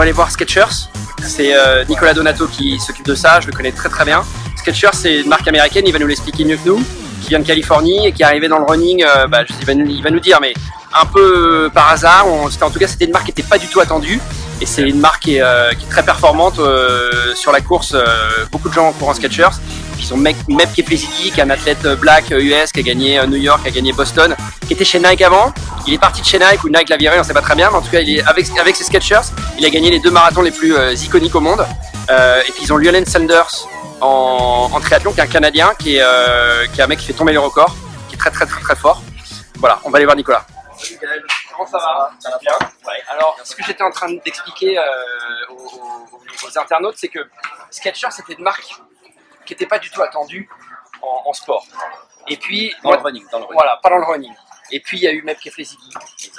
va aller voir Skechers. C'est Nicolas Donato qui s'occupe de ça, je le connais très très bien. Skechers, c'est une marque américaine, il va nous l'expliquer mieux que nous, qui vient de Californie et qui est arrivé dans le running, il va nous dire, mais un peu par hasard. En tout cas, c'était une marque qui n'était pas du tout attendue. Et c'est une marque qui est très performante sur la course. Beaucoup de gens courent en Skechers. Ils ont Meb Keflezighi, qui est un athlète black US, qui a gagné New York, qui a gagné Boston, qui était chez Nike avant. Il est parti de chez Nike, ou Nike l'a viré, on ne sait pas très bien, mais en tout cas, avec ses Skechers, il a gagné les 2 marathons les plus iconiques au monde. Et puis ils ont Llewellyn Sanders en triathlon, qui est un Canadien, qui est un mec qui fait tomber les records, qui est très très très très fort. Voilà, on va aller voir Nicolas. Comment ça va? Ça va bien. Ouais. Alors, ce que j'étais en train d'expliquer aux internautes, c'est que Skechers, c'était une marque qui n'était pas du tout attendue en sport. Et puis, dans le running. Voilà, pas dans le running. Et puis, il y a eu Meb Keflezighi,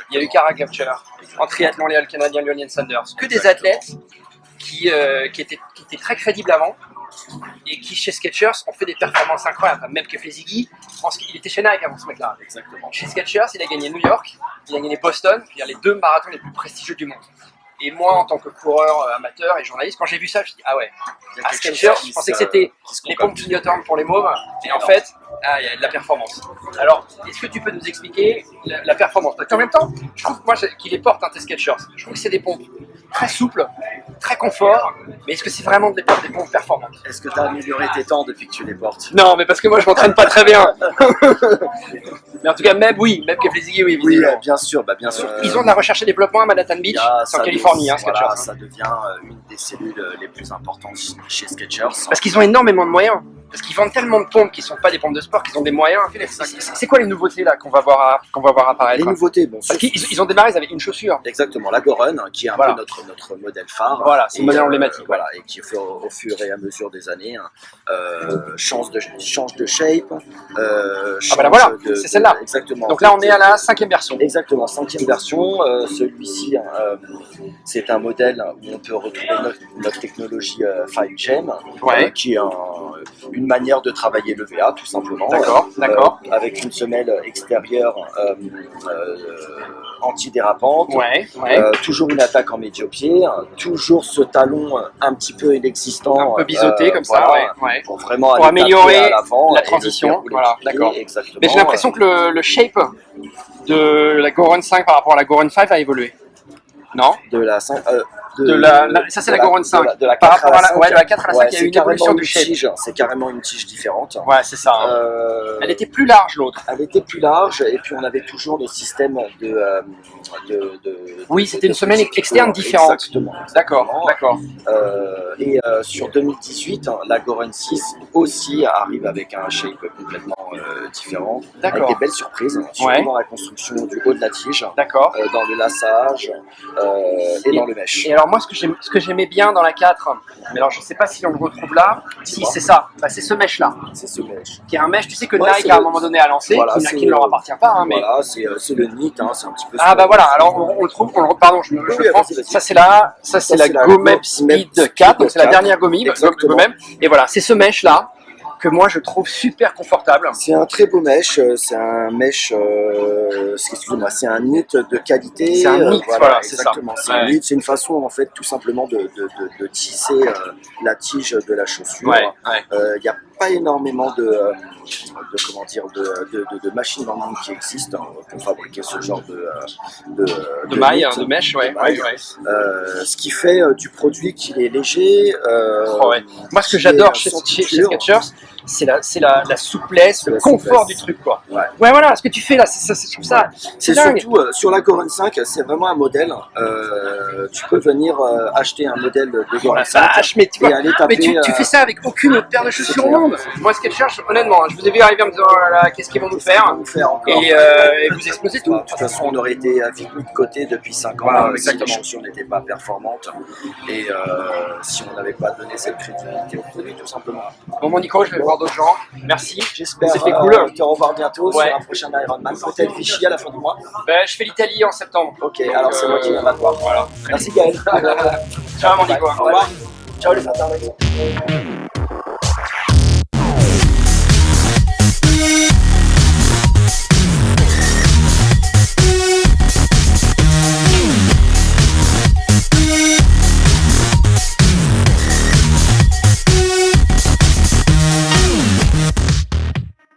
il y a eu Kara Goucher, en triathlon, le Canadien Llewellyn Sanders. Que des athlètes qui étaient très crédibles avant et qui, chez Skechers, ont fait des performances incroyables. Meb Keflezighi, je pense qu'il était chez Nike avant ce mec-là. Exactement. Chez Skechers, il a gagné New York, il a gagné Boston, il y a les 2 marathons les plus prestigieux du monde. Et moi, en tant que coureur amateur et journaliste, quand j'ai vu ça, je me dis ah ouais, à Skechers, je pensais que c'était les pompes clignotantes pour les mômes, et en fait, il y a de la performance. Alors, est-ce que tu peux nous expliquer la performance? Parce qu'en même temps, je trouve moi qu'il les porte, tes Skechers. Je trouve que c'est des pompes très souples, très confort, mais est-ce que c'est vraiment des pompes performantes? Est-ce que tu as amélioré tes temps depuis que tu les portes? Non, mais parce que moi, je m'entraîne pas très bien. Mais en tout cas, Meb Keflezighi, oui. Oui, bien sûr, bien sûr. Ils ont de la recherche et développement à Manhattan Beach, c'est en Californie, Skechers. Voilà, ça devient une des cellules les plus importantes chez Skechers. Parce qu'ils ont énormément de moyens. Parce qu'ils vendent tellement de pompes qui ne sont pas des pompes de sport, qu'ils ont des moyens. C'est quoi les nouveautés là qu'on va voir apparaître? Les nouveautés, bon. Parce qu'ils ont démarré avec une chaussure. Exactement, la Goron, qui est un peu notre modèle phare. Voilà, c'est le modèle emblématique. Voilà, et qui au fur et à mesure des années change de shape. Voilà, c'est celle-là. Exactement. Donc là, on est à la 5e version. Exactement, 5e version. Celui-ci, c'est un modèle où on peut retrouver notre technologie 5Gem, qui est une manière de travailler le VA, tout simplement. D'accord. Avec une semelle extérieure antidérapante, toujours une attaque en médio-pied, toujours ce talon un petit peu inexistant, un peu biseauté comme ça, pour vraiment pour améliorer à l'avant la transition. Voilà, d'accord. Mais j'ai l'impression que le shape de la Goron 5 par rapport à la Goron 5 a évolué. Non? Ça c'est la Goron 5. De la 4 à la 5, de la 4 à la 5, il y a eu une évolution du shape. C'est carrément une tige différente. Ouais, c'est ça. Elle était plus large, l'autre. Elle était plus large, et puis on avait toujours le système oui, c'était une semelle externe différente. Exactement. D'accord. Et sur 2018, la Goron 6 aussi arrive avec un shape complètement différent, avec des belles surprises, surtout dans la construction du haut de la tige, dans le laçage et dans le mesh. Et alors moi, ce que j'aimais bien dans la 4, mais alors je sais pas si on le retrouve là, si c'est ça, c'est ce mesh là. C'est ce mesh. Qui est un mesh, tu sais que Nike à un moment donné a lancé, qui ne leur appartient pas. Mais... Voilà, c'est le NIT, c'est un petit peu... Ah bah voilà, alors on le trouve, pardon, je le prends. Ça c'est la GoMeb Speed 4, donc c'est la dernière GoMeb. Et voilà, c'est ce mesh là que moi je trouve super confortable. C'est un très beau mesh, c'est un mesh, excusez-moi, c'est un knit de qualité. C'est un knit, voilà, c'est ça. C'est un knit, c'est une façon en fait tout simplement de tisser la tige de la chaussure. Il n'y a pas énormément de machines en ligne qui existent pour fabriquer ce genre de mailles, de mèche, ce qui fait du produit qu'il est léger. Moi, ce que j'adore chez Skechers, c'est la souplesse, le confort du truc, quoi. Voilà, ce que tu fais là, je trouve ça, c'est surtout sur la Goron 5, c'est vraiment un modèle. Tu peux venir acheter un modèle de Goron 5 et aller taper. Mais tu fais ça avec aucune autre paire de chaussures au monde. Moi, Skechers, honnêtement, je vous ai vu arriver en me disant, oh là là, qu'est-ce qu'ils vont nous faire et vous explosez tout. De toute façon, on aurait été vite mis de côté depuis 5 ans si les chaussures n'étaient pas performantes et si on n'avait pas donné cette crédibilité au produit, tout simplement. Bon, mon Nico, je vais voir d'autres gens. Merci. J'espère c'était cool. te revoir bientôt sur un prochain Ironman. Peut-être Vichy à la fin du mois. Je fais l'Italie en septembre. Ok, alors c'est moi qui viens la voir. Voilà. Merci Gaël. Ciao mon Nico. Au revoir. Ciao les internautes.